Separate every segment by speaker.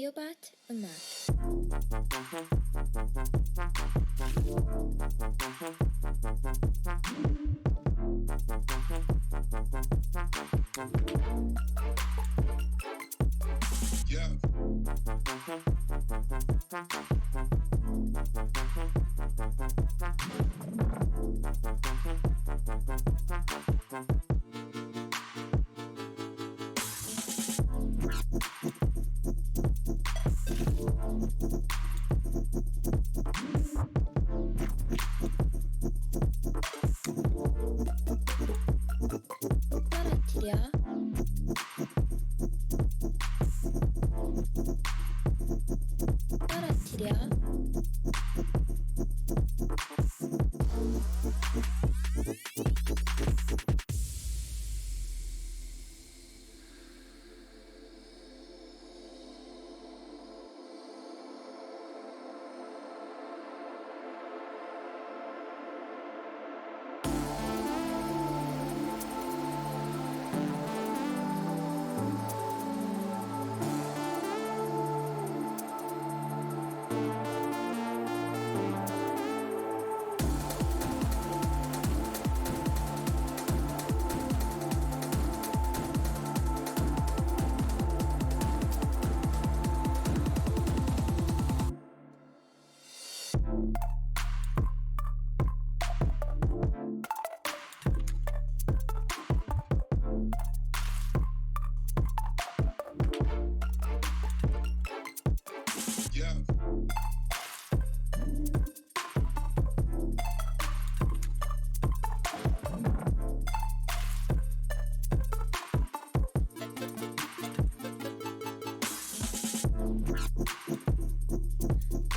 Speaker 1: راديوبات معك. Paratria. Paratria.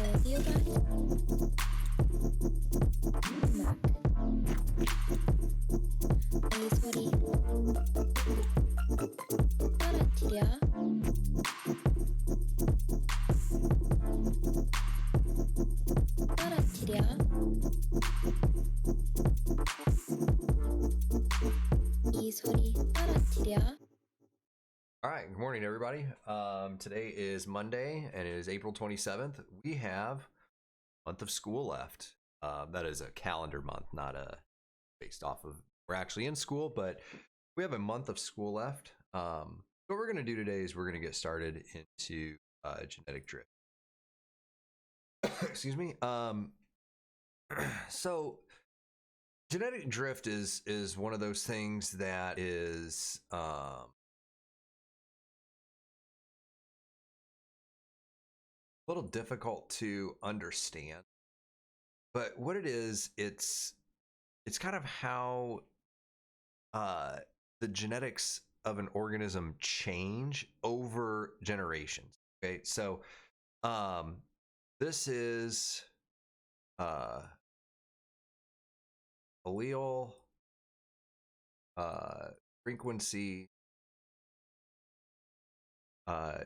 Speaker 1: راديوبات معك. سوري. Paratria. Paratria. Sorry. Paratria.
Speaker 2: All right, good morning, everybody. Today is Monday, and it is April 27th. We have a month of school left. That is a calendar month, not a based off of we're actually in school, but we have a month of school left. What we're going to do today is we're going to get started into genetic drift. Excuse me. So genetic drift is one of those things that is a little difficult to understand, but what it is, it's kind of how the genetics of an organism change over generations. Okay, so this is allele frequency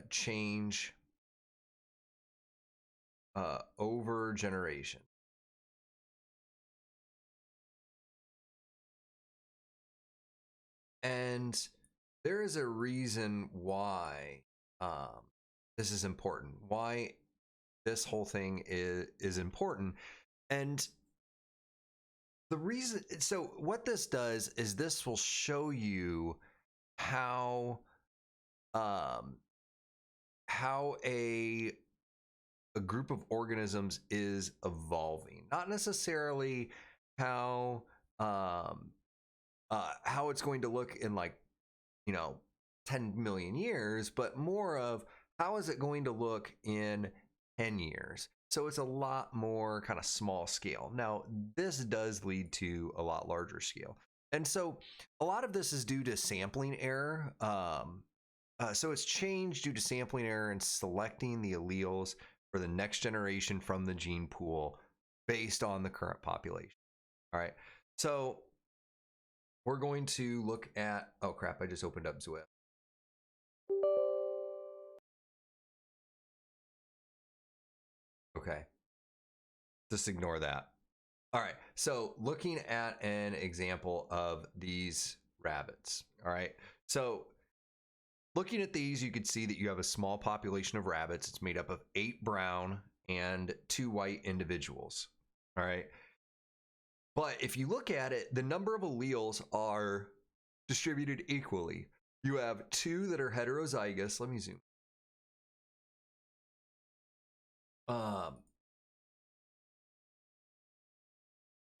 Speaker 2: change over generation. And there is a reason why this is important, why this whole thing is important. And the reason, so what this does is this will show you how a group of organisms is evolving, not necessarily how it's going to look in, like, 10 million years, but more of how is it going to look in 10 years. So it's a lot more kind of small scale. Now, this does lead to a lot larger scale. And so a lot of this is due to sampling error. So it's changed due to sampling error and selecting the alleles for the next generation from the gene pool based on the current population. All right. So we're going to look at, oh crap, I just opened up Zwift. Okay. Just ignore that. All right. So looking at an example of these rabbits. All right. So looking at these, you can see that you have a small population of rabbits. It's made up of 8 brown and 2 white individuals. All right. But if you look at it, the number of alleles are distributed equally. You have 2 that are heterozygous. Let me zoom.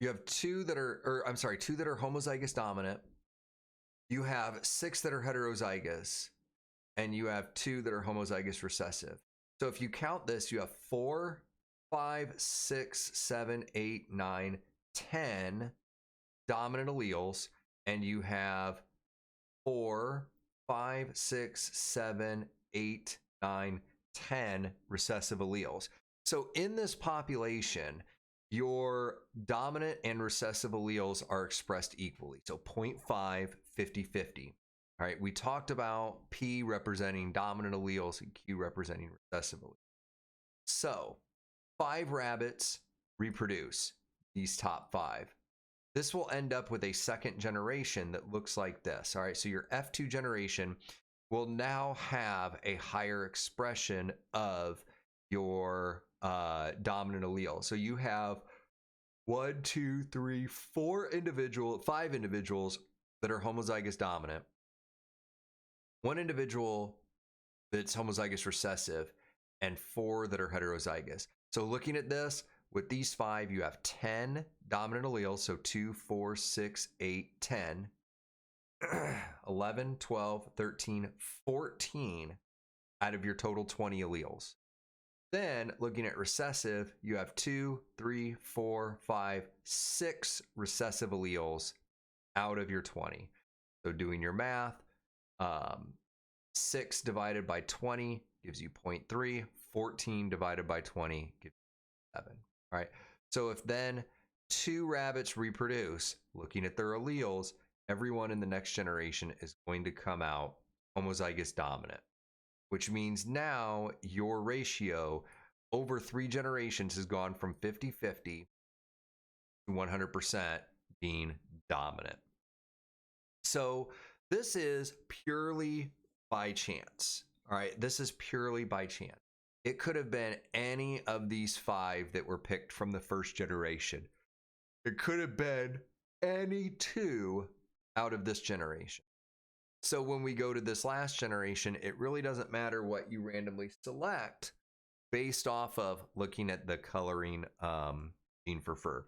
Speaker 2: You have 2 that are, or I'm sorry, 2 that are homozygous dominant. You have 6 that are heterozygous, and you have 2 that are homozygous recessive. So if you count this, you have 4, 5, 6, 7, 8, 9, 10 dominant alleles, and you have 4, 5, 6, 7, 8, 9, 10 recessive alleles. So in this population, your dominant and recessive alleles are expressed equally. So 0.5, 50, 50. All right, we talked about P representing dominant alleles and Q representing recessive alleles. So 5 rabbits reproduce, these top 5. This will end up with a second generation that looks like this. All right, so your F2 generation will now have a higher expression of your dominant allele. So you have 5 individuals that are homozygous dominant, 1 individual that's homozygous recessive, and 4 that are heterozygous. So looking at this, with these 5, you have 10 dominant alleles. So 2, 4, 6, 8, 10, 11, 12, 13, 14 out of your total 20 alleles. Then looking at recessive, you have 2, 3, 4, 5, 6 recessive alleles out of your 20. So doing your math, 6 divided by 20 gives you 0.3. 14 divided by 20 gives you 7. All right. So if then 2 rabbits reproduce, looking at their alleles, everyone in the next generation is going to come out homozygous dominant, which means now your ratio over 3 generations has gone from 50-50 to 100% being dominant. So this is purely by chance. All right, this is purely by chance. It could have been any of these 5 that were picked from the first generation. It could have been any 2 out of this generation. So when we go to this last generation, it really doesn't matter what you randomly select based off of looking at the coloring gene for fur.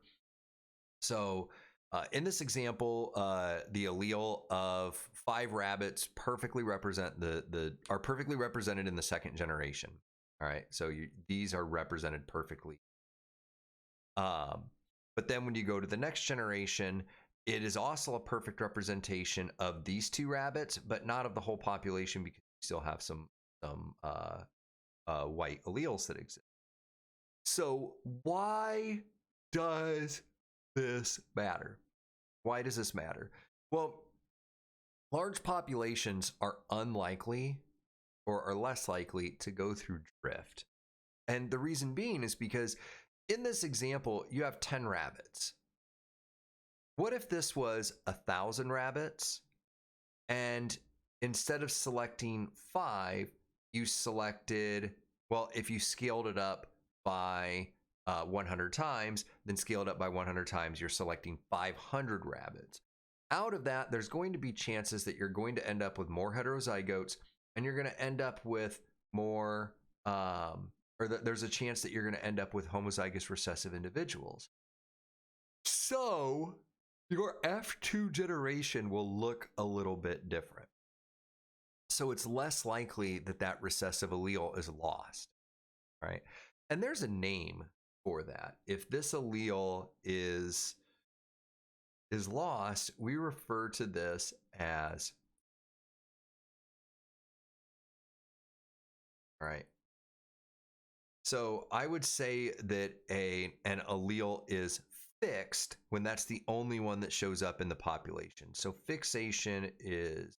Speaker 2: So in this example, the allele of 5 rabbits perfectly represent are perfectly represented in the second generation. All right, so these are represented perfectly. But then when you go to the next generation, it is also a perfect representation of these 2 rabbits, but not of the whole population, because you still have some white alleles that exist. So why does this matter? Why does this matter? Well, large populations are unlikely or are less likely to go through drift. And the reason being is because in this example, you have 10 rabbits. What if this was 1,000 rabbits, and instead of selecting 5, you selected, well, if you scaled it up by 100 times, then scaled up by 100 times, you're selecting 500 rabbits. Out of that, there's going to be chances that you're going to end up with more heterozygotes, and you're going to end up with more, there's a chance that you're going to end up with homozygous recessive individuals. So your F2 generation will look a little bit different. So it's less likely that that recessive allele is lost, right? And there's a name for that. If this allele is lost, we refer to this as, all right. So I would say that an allele is fixed when that's the only one that shows up in the population. So fixation is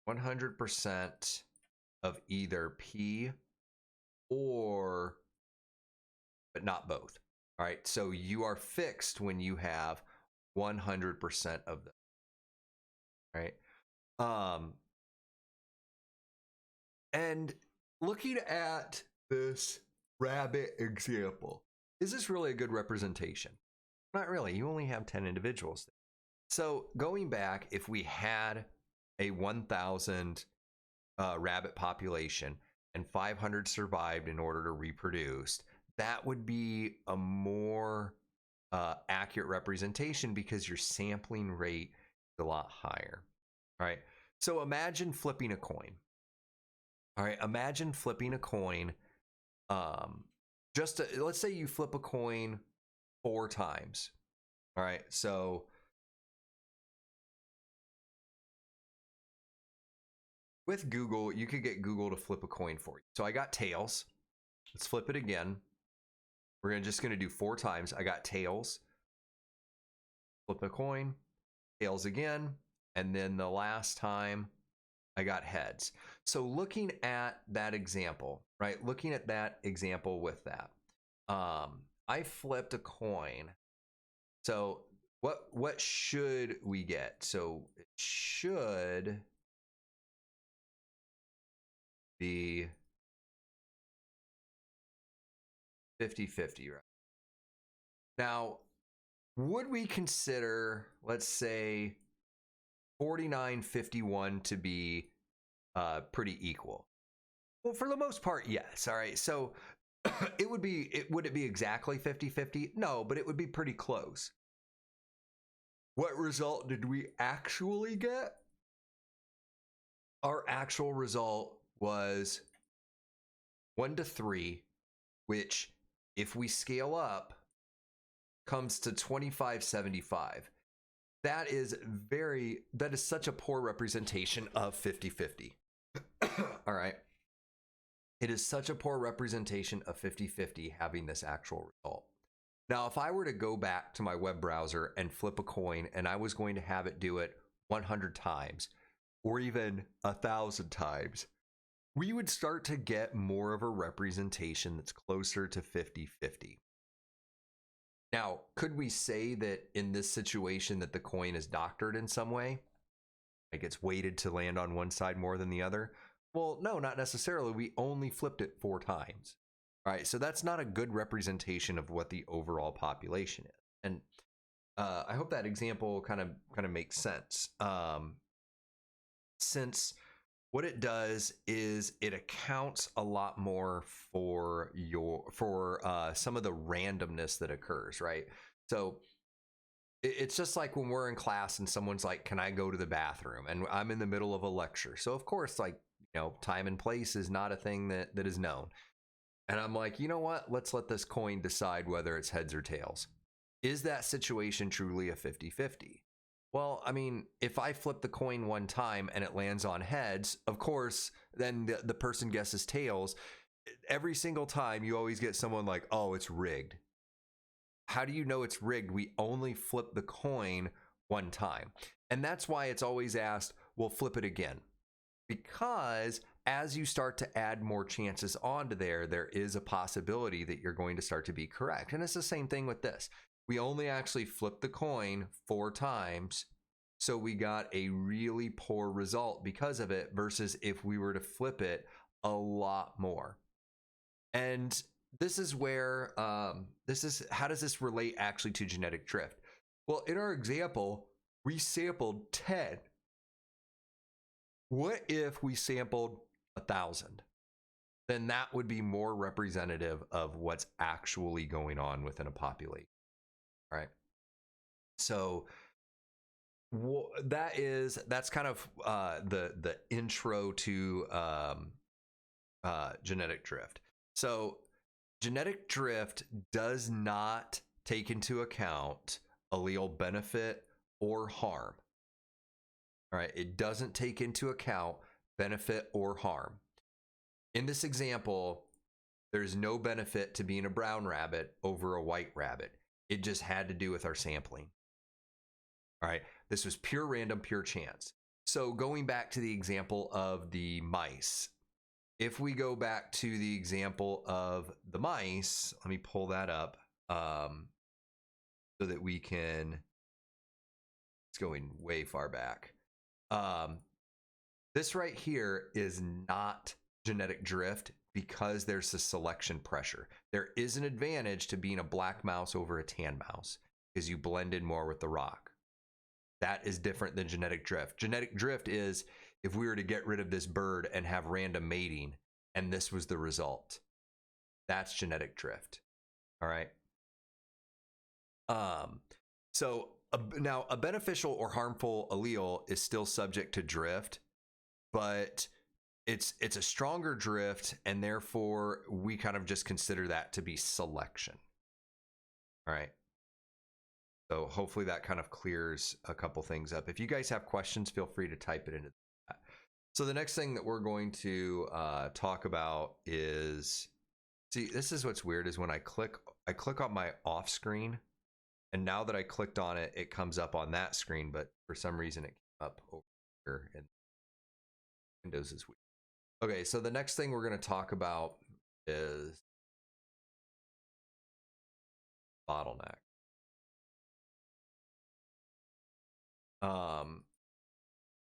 Speaker 2: 100% of either P or, but not both. All right, so you are fixed when you have 100% of them. All right. And looking at this rabbit example, is this really a good representation? Not really. You only have 10 individuals. So going back, if we had a 1,000 rabbit population and 500 survived in order to reproduce, that would be a more accurate representation because your sampling rate is a lot higher. All right. So imagine flipping a coin. All right. Imagine flipping a coin. Let's say you flip a coin 4 times. All right. So with Google, you could get Google to flip a coin for you. So I got tails. Let's flip it again. We're just going to do 4 times. I got tails. Flip a coin. Tails again. And then the last time I got heads. So looking at that example, right? Looking at that example with that, I flipped a coin. So what should we get? So it should be 50-50, right? Now, would we consider, let's say, 49-51 to be pretty equal? Well, for the most part, yes. All right. So would it be exactly 50-50? No, but it would be pretty close. What result did we actually get? Our actual result was 1-3, which if we scale up comes to 25-75. That is such a poor representation of 50-50. All right. It is such a poor representation of 50-50 having this actual result. Now, if I were to go back to my web browser and flip a coin and I was going to have it do it 100 times or even 1,000 times, we would start to get more of a representation that's closer to 50-50. Now, could we say that in this situation that the coin is doctored in some way? Like it's weighted to land on one side more than the other? Well, no, not necessarily. We only flipped it 4 times. All right, so that's not a good representation of what the overall population is. And I hope that example kind of makes sense. Since what it does is it accounts a lot more for some of the randomness that occurs, right? So it's just like when we're in class and someone's like, "Can I go to the bathroom?" And I'm in the middle of a lecture. So of course, like, time and place is not a thing that is known. And I'm like, you know what? Let's let this coin decide whether it's heads or tails. Is that situation truly a 50-50? Well, I mean, if I flip the coin 1 time and it lands on heads, of course, then the person guesses tails. Every single time you always get someone like, "Oh, it's rigged." How do you know it's rigged? We only flip the coin 1 time. And that's why it's always asked, well, flip it again. Because as you start to add more chances onto there is a possibility that you're going to start to be correct. And it's the same thing with this. We only actually flipped the coin 4 times. So we got a really poor result because of it versus if we were to flip it a lot more. And this is where, how does this relate actually to genetic drift? Well, in our example, we sampled 10. What if we sampled 1,000? Then that would be more representative of what's actually going on within a population, right? So that's kind of the intro to genetic drift. So genetic drift does not take into account allele benefit or harm. All right, it doesn't take into account benefit or harm. In this example, there's no benefit to being a brown rabbit over a white rabbit. It just had to do with our sampling. All right, this was pure random, pure chance. So going back to the example of the mice, if we go back to the example of the mice, let me pull that up so that we can, it's going way far back. This right here is not genetic drift because there's a selection pressure. There is an advantage to being a black mouse over a tan mouse because you blend in more with the rock. That is different than genetic drift. Genetic drift is if we were to get rid of this bird and have random mating and this was the result. That's genetic drift. All right. So now a beneficial or harmful allele is still subject to drift, but it's a stronger drift, and therefore we kind of just consider that to be selection. All right. So hopefully that kind of clears a couple things up. If you guys have questions, feel free to type it into that. So the next thing that we're going to talk about is, see, this is what's weird is when I click on my off screen, and now that I clicked on it, it comes up on that screen, but for some reason it came up over here, and Windows is weird. Okay, so the next thing we're going to talk about is bottleneck.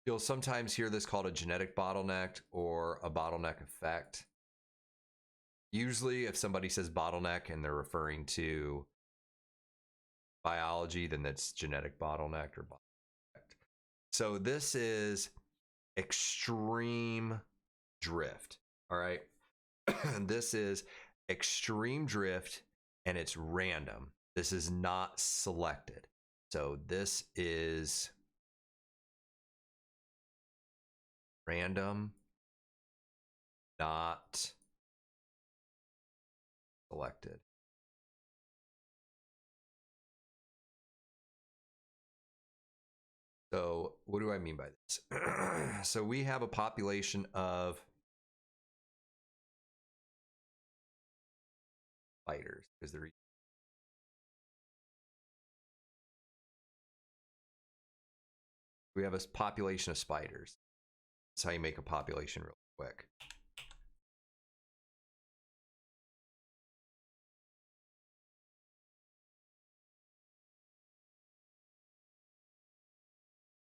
Speaker 2: You'll sometimes hear this called a genetic bottleneck or a bottleneck effect. Usually if somebody says bottleneck and they're referring to biology, then that's genetic bottleneck or bottleneck effect. So this is extreme drift. All right. This is extreme drift and it's random. This is not selected. So this is random, not selected. So what do I mean by this? So we have a population of spiders because we have a population of spiders. That's how you make a population real quick.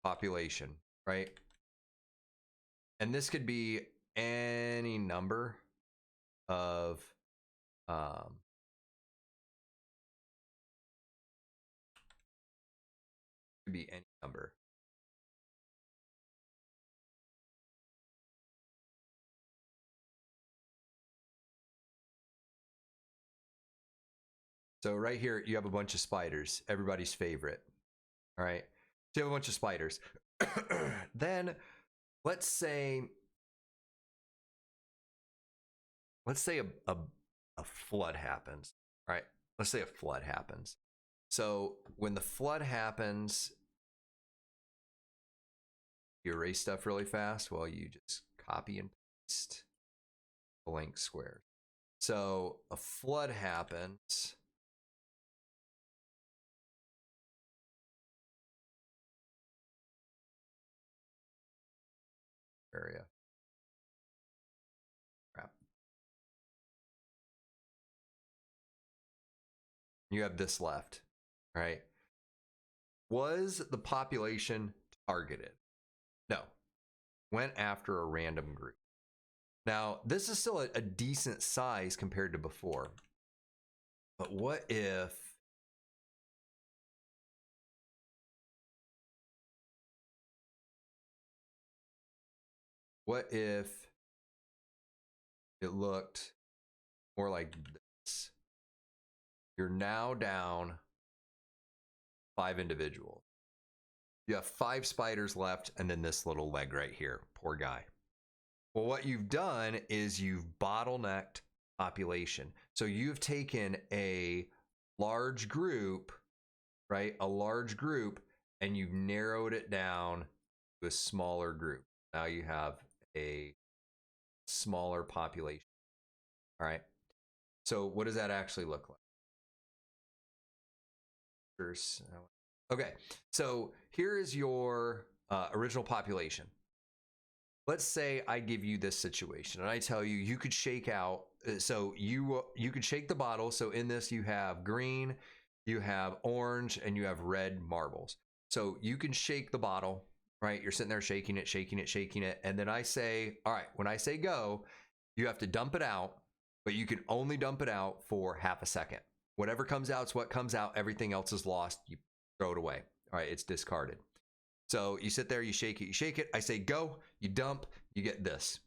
Speaker 2: Population, right? And this could be any number of could be any number. So right here, you have a bunch of spiders, everybody's favorite. All right. So you have a bunch of spiders. Then let's say a flood happens. All right. Let's say a flood happens. So when the flood happens, you erase stuff really fast. Well, you just copy and paste blank squares. So a flood happens. Area. Crap. You have this left, right? Was the population targeted? No. Went after a random group. Now, this is still a decent size compared to before. But what if it looked more like this? You're now down 5 individuals. You have 5 spiders left and then this little leg right here. Poor guy. Well, what you've done is you've bottlenecked population. So you've taken a large group, right? A large group, and you've narrowed it down to a smaller group. Now you have a smaller population. All right. So what does that actually look like? Okay. So here is your original population. Let's say I give you this situation and I tell you, you could shake out. So you could shake the bottle. So in this, you have green, you have orange, and you have red marbles. So you can shake the bottle, right? You're sitting there shaking it. And then I say, all right, when I say go, You have to dump it out, but you can only dump it out for half a second. Whatever comes out is what comes out. Everything else is lost. You throw it away. All right, it's discarded. So you sit there, you shake it, you shake it. I say go, you dump, you get this.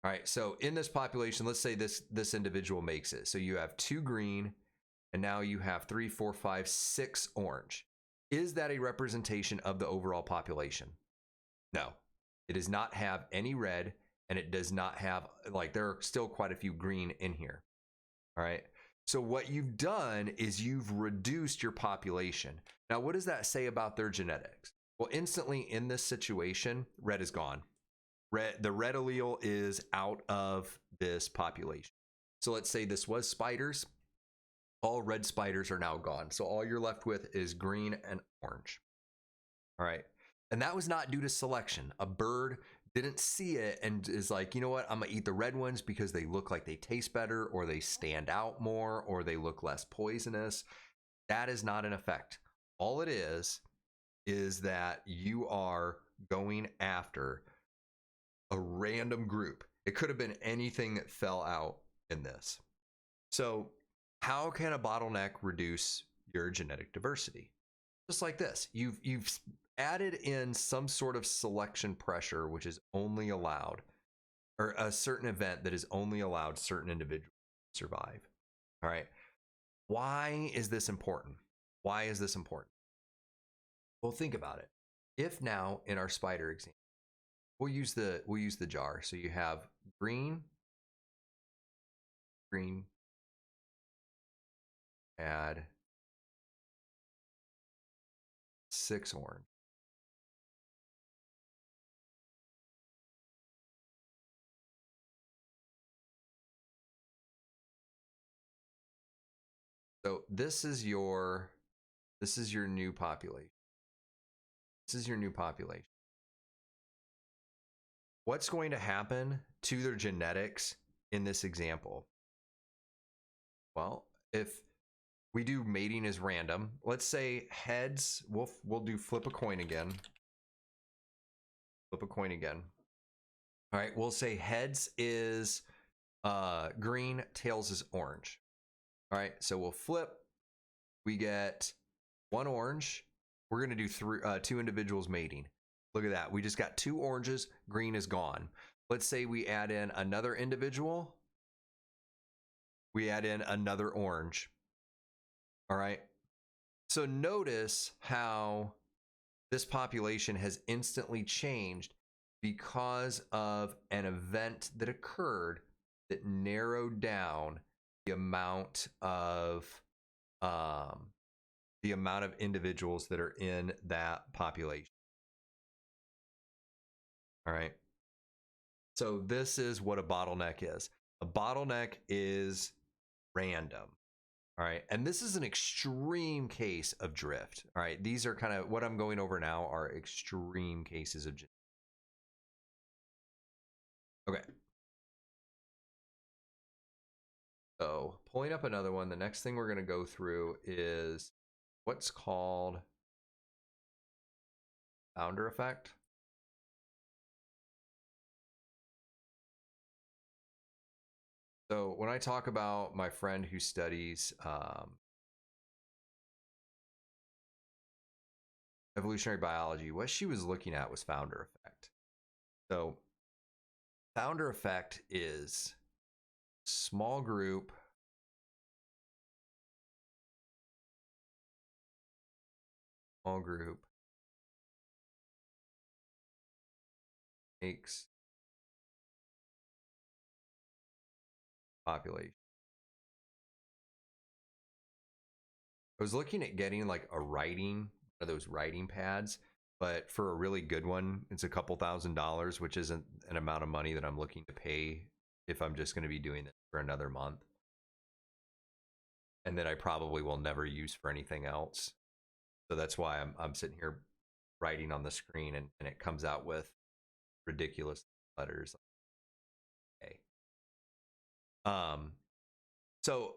Speaker 2: All right, so in this population, let's say this individual makes it. So you have 2 green, and now you have 3, 4, 5, 6 orange. Is that a representation of the overall population? No, it does not have any red, and it does not have, like, there are still quite a few green in here. All right. So what you've done is you've reduced your population. Now, what does that say about their genetics? Well, instantly in this situation, red is gone. The red allele is out of this population. So let's say this was spiders. All red spiders are now gone. So all you're left with is green and orange. All right. And that was not due to selection. A bird didn't see it and is like, you know what? I'm going to eat the red ones because they look like they taste better, or they stand out more, or they look less poisonous. That is not an effect. All it is that you are going after a random group. It could have been anything that fell out in this. So how can a bottleneck reduce your genetic diversity? Just like this. You've added in some sort of selection pressure, which is only allowed, or a certain event that is only allowed certain individuals to survive. All right. Why is this important? Why is this important? Well, think about it. If now in our spider example, we'll use the jar. So you have green, add 6 orange. So this is your new population. This is your new population. What's going to happen to their genetics in this example? Well, if we do mating as random, let's say heads, we'll do flip a coin again. Flip a coin again. All right, we'll say heads is green, tails is orange. All right, so we'll flip. We get 1 orange. We're going to do 2 individuals mating. Look at that. We just got 2 oranges. Green is gone. Let's say we add in another individual. We add in another orange. All right. So notice how this population has instantly changed because of an event that occurred that narrowed down the amount of individuals that are in that population. All right. So this is what a bottleneck is. A bottleneck is random. All right. And this is an extreme case of drift. All right. These are kind of what I'm going over now are extreme cases of drift. Okay. So pulling up another one, the next thing we're going to go through is what's called founder effect. So when I talk about my friend who studies evolutionary biology, what she was looking at was founder effect. So founder effect is small group makes population. I was looking at getting like one of those writing pads, but for a really good one, it's a couple $1,000s, which isn't an amount of money that I'm looking to pay if I'm just going to be doing this for another month. And then I probably will never use for anything else. So that's why I'm sitting here writing on the screen and it comes out with ridiculous letters. Okay. So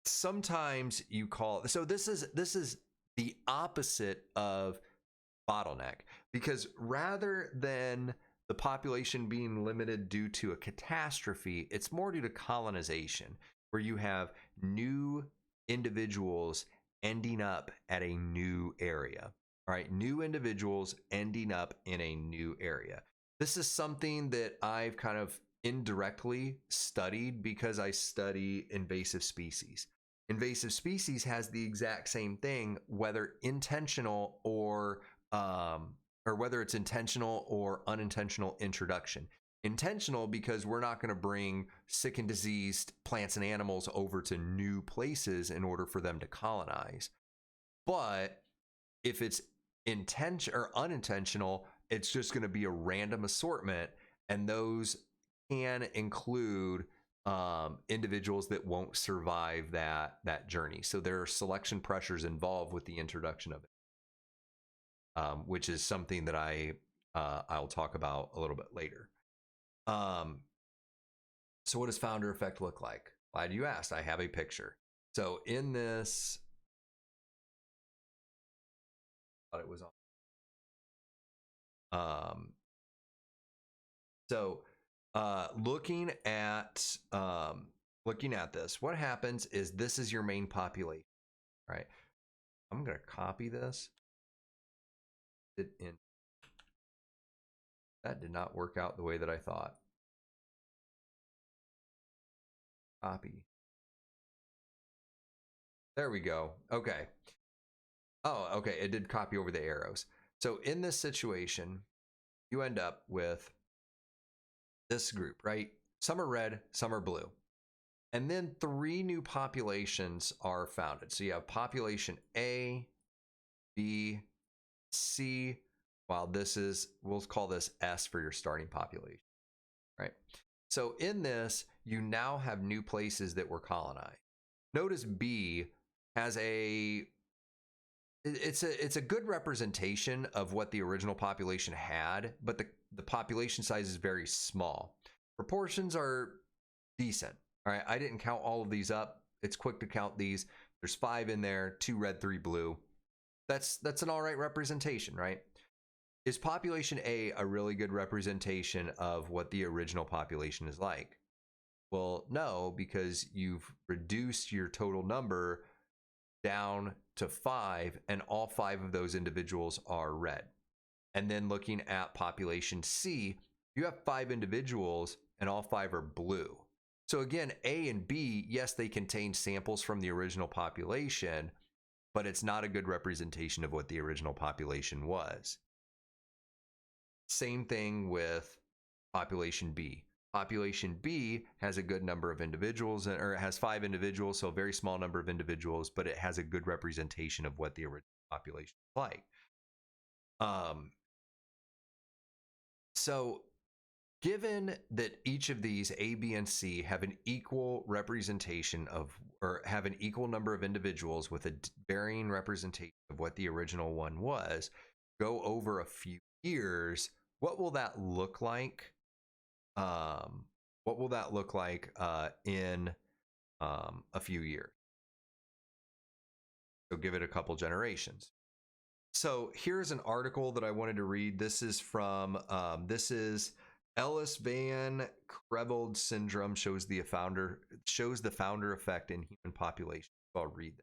Speaker 2: sometimes you call, so this is the opposite of bottleneck, because rather than the population being limited due to a catastrophe, it's more due to colonization, where you have new individuals ending up at a new area. All right, new individuals ending up in a new area. This is something that I've kind of indirectly studied because I study invasive species. Invasive species has the exact same thing, whether intentional or whether it's intentional or unintentional introduction. Intentional because we're not going to bring sick and diseased plants and animals over to new places in order for them to colonize. But if it's intention or unintentional, it's just going to be a random assortment, and those can include individuals that won't survive that journey. So there are selection pressures involved with the introduction of it, which is something that I'll talk about a little bit later. So what does founder effect look like? Glad you asked. I have a picture. So in this, I thought it was on. So looking at this, what happens is this is your main population, right? I'm gonna copy this. That did not work out the way that I thought. Copy. There we go. Okay. Oh, okay. It did copy over the arrows. So in this situation, you end up with this group, right? Some are red, some are blue. And then 3 new populations are founded. So you have population A, B, C, while this is, we'll call this S for your starting population, right? So in this, you now have new places that were colonized. Notice B has it's a good representation of what the original population had, but the population size is very small. Proportions are decent. All right, I didn't count all of these up. It's quick to count these. There's 5 in there, 2 red, 3 blue. That's an all right representation, right? Is population A a really good representation of what the original population is like? Well, no, because you've reduced your total number down to 5, and all 5 of those individuals are red. And then looking at population C, you have 5 individuals and all 5 are blue. So again, A and B, yes, they contain samples from the original population, but it's not a good representation of what the original population was. Same thing with population B. Population B has a good number of individuals, or it has 5 individuals, so a very small number of individuals, but it has a good representation of what the original population is like. So given that each of these A, B, and C have an equal representation of, or have an equal number of individuals with a varying representation of what the original one was, go over a few years, what will that look like? What will that look like in a few years? So give it a couple generations. So here's an article that I wanted to read. This is from Ellis Van Creveld syndrome shows the founder effect in human populations. So I'll read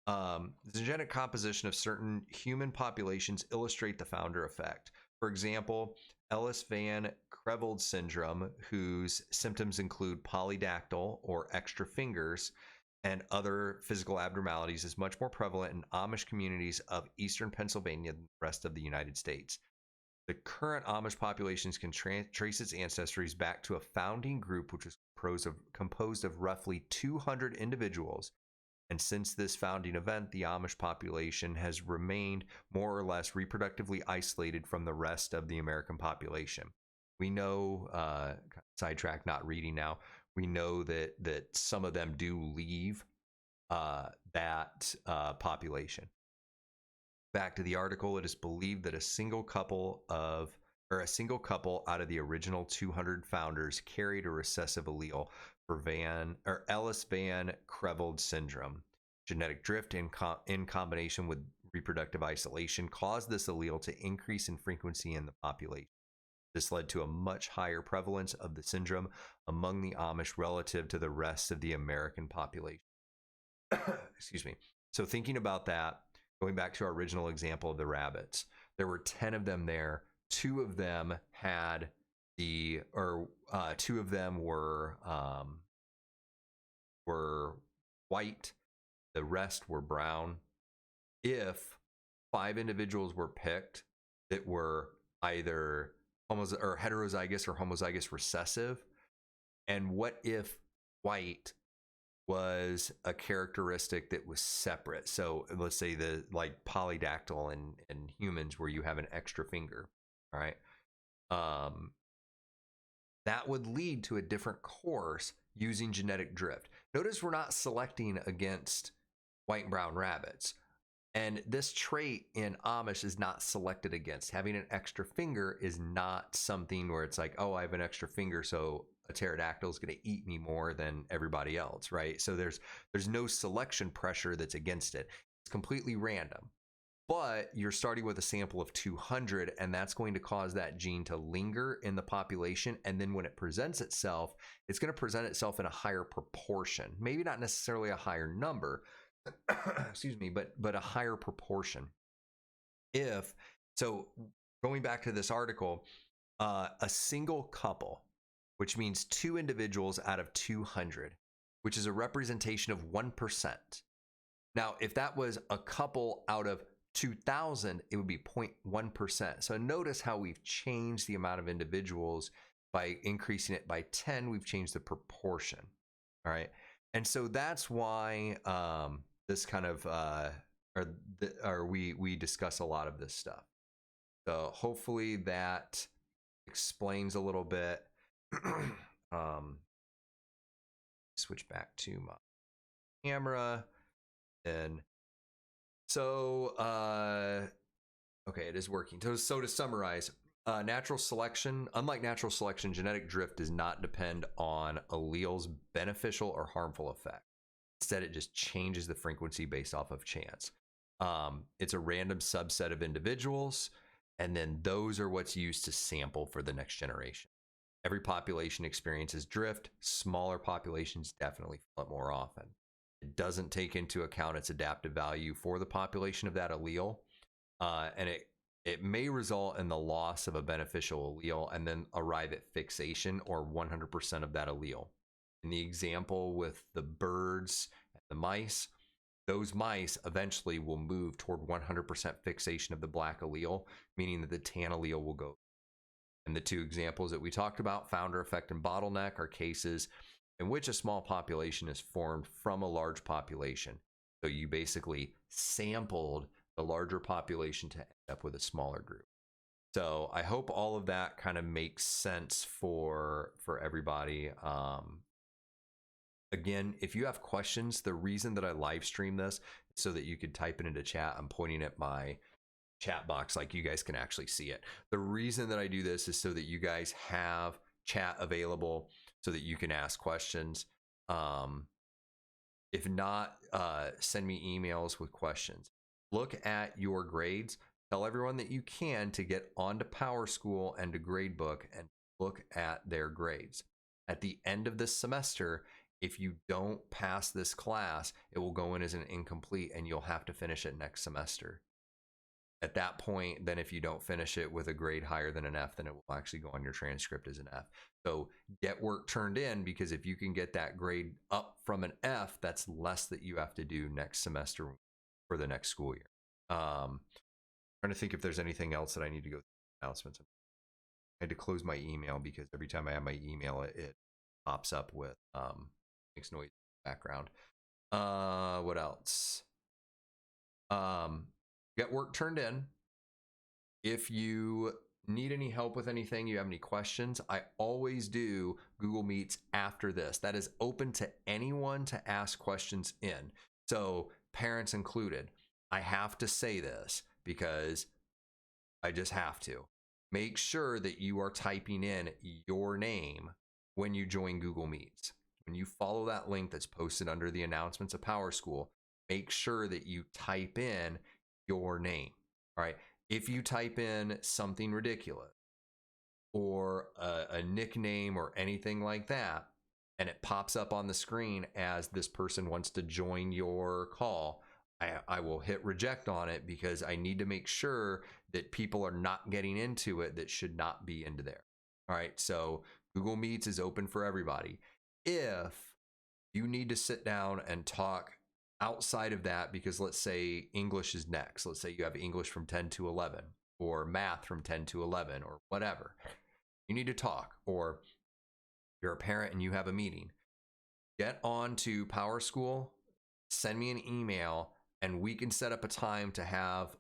Speaker 2: that. The genetic composition of certain human populations illustrate the founder effect. For example, Ellis Van Creveld syndrome, whose symptoms include polydactyl or extra fingers and other physical abnormalities, is much more prevalent in Amish communities of eastern Pennsylvania than the rest of the United States. The current Amish populations can trace its ancestries back to a founding group which was composed of roughly 200 individuals. And since this founding event, the Amish population has remained more or less reproductively isolated from the rest of the American population. We know, sidetrack, not reading now, we know that some of them do leave that population. Back to the article, it is believed that a single couple out of the original 200 founders carried a recessive allele for Ellis Van Creveld syndrome. Genetic drift in combination with reproductive isolation caused this allele to increase in frequency in the population. This led to a much higher prevalence of the syndrome among the Amish relative to the rest of the American population. Excuse me. So thinking about that, going back to our original example of the rabbits, there were 10 of them there. Two of them had two of them were white. The rest were brown. If 5 individuals were picked that were either heterozygous or homozygous recessive, and what if white was a characteristic that was separate? So let's say the like polydactyl in humans where you have an extra finger, all right? That would lead to a different course using genetic drift. Notice we're not selecting against white and brown rabbits. And this trait in Amish is not selected against. Having an extra finger is not something where it's like, oh, I have an extra finger, so a pterodactyl is going to eat me more than everybody else, right? So there's no selection pressure that's against it. It's completely random. But you're starting with a sample of 200, and that's going to cause that gene to linger in the population. And then when it presents itself, it's going to present itself in a higher proportion. Maybe not necessarily a higher number, excuse me, but a higher proportion. So going back to this article, a single couple, which means 2 individuals out of 200, which is a representation of 1%. Now, if that was a couple out of 2,000, it would be 0.1%. So notice how we've changed the amount of individuals by increasing it by 10. We've changed the proportion. All right. And so that's why this kind of we discuss a lot of this stuff. So hopefully that explains a little bit. Switch back to my camera. And so okay, it is working. So to summarize, natural selection, unlike natural selection, genetic drift does not depend on alleles' beneficial or harmful effect. Instead, it just changes the frequency based off of chance. It's a random subset of individuals, and then those are what's used to sample for the next generation. Every population experiences drift. Smaller populations definitely feel it more often. It doesn't take into account its adaptive value for the population of that allele, and it may result in the loss of a beneficial allele and then arrive at fixation or 100% of that allele. In the example with the birds and the mice, those mice eventually will move toward 100% fixation of the black allele, meaning that the tan allele will go. And the 2 examples that we talked about, founder effect and bottleneck, are cases in which a small population is formed from a large population. So you basically sampled the larger population to end up with a smaller group. So I hope all of that kind of makes sense for everybody. Again, if you have questions, the reason that I live stream this is so that you could type it into chat. I'm pointing at my chat box like you guys can actually see it. The reason that I do this is so that you guys have chat available so that you can ask questions. If not, send me emails with questions. Look at your grades. Tell everyone that you can to get onto PowerSchool and to Gradebook and look at their grades. At the end of this semester, if you don't pass this class, it will go in as an incomplete and you'll have to finish it next semester. At that point, then if you don't finish it with a grade higher than an F, then it will actually go on your transcript as an F. So get work turned in, because if you can get that grade up from an F, that's less that you have to do next semester for the next school year. Trying to think if there's anything else that I need to go through announcements. I had to close my email because every time I have my email, it pops up with makes noise in the background. What else? Get work turned in. If you need any help with anything, you have any questions, I always do Google Meets after this. That is open to anyone to ask questions in. So parents included. I have to say this because I just have to. Make sure that you are typing in your name when you join Google Meets. When you follow that link that's posted under the announcements of PowerSchool, make sure that you type in your name. All right. If you type in something ridiculous, or a nickname or anything like that, and it pops up on the screen as this person wants to join your call, I will hit reject on it because I need to make sure that people are not getting into it that should not be into there. All right, so Google Meets is open for everybody. If you need to sit down and talk outside of that, because let's say English is next, let's say you have English from 10 to 11 or math from 10 to 11 or whatever, you need to talk, or you're a parent and you have a meeting, get on to PowerSchool, send me an email, and we can set up a time to have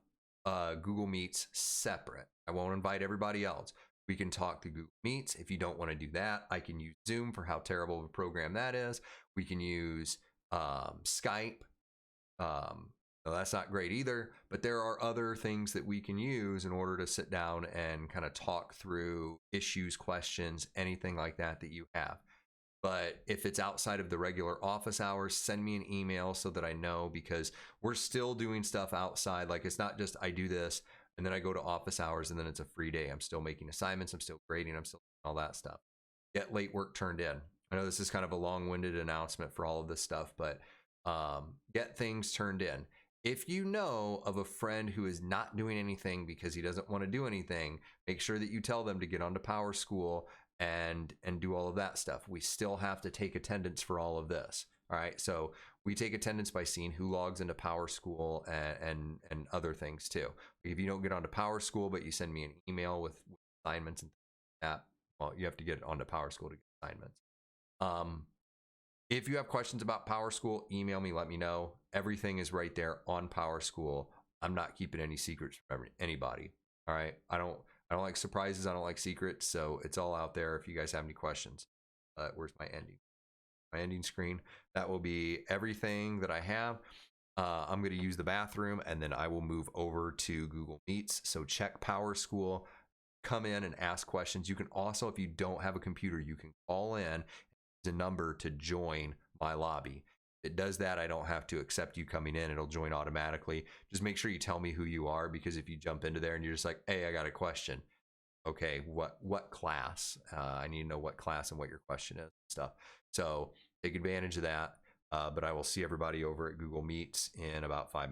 Speaker 2: Google Meets separate. I won't invite everybody else. We can talk to Google Meets. If you don't want to do that, I can use Zoom for how terrible of a program that is. We can use Skype. No, that's not great either, but there are other things that we can use in order to sit down and kind of talk through issues, questions, anything like that that you have. But if it's outside of the regular office hours, send me an email so that I know, because we're still doing stuff outside. Like, it's not just I do this and then I go to office hours and then it's a free day. I'm still making assignments. I'm still grading. I'm still doing all that stuff. Get late work turned in. I know this is kind of a long-winded announcement for all of this stuff, but get things turned in. If you know of a friend who is not doing anything because he doesn't want to do anything, make sure that you tell them to get onto PowerSchool and do all of that stuff. We still have to take attendance for all of this. All right, so we take attendance by seeing who logs into PowerSchool and other things too. If you don't get onto PowerSchool, but you send me an email with assignments and that, well, you have to get onto PowerSchool to get assignments. If you have questions about PowerSchool, email me, let me know. Everything is right there on PowerSchool. I'm not keeping any secrets from anybody. All right, I don't like surprises. I don't like secrets. So it's all out there if you guys have any questions. Where's my ending? My ending screen. That will be everything that I have. I'm going to use the bathroom and then I will move over to Google Meets. So check PowerSchool, come in and ask questions. You can also, if you don't have a computer, you can call in the number to join my lobby. It does that. I don't have to accept you coming in. It'll join automatically. Just make sure you tell me who you are, because if you jump into there and you're just like, hey, I got a question. Okay, what class? I need to know what class and what your question is and stuff. So take advantage of that. But I will see everybody over at Google Meets in about 5 minutes.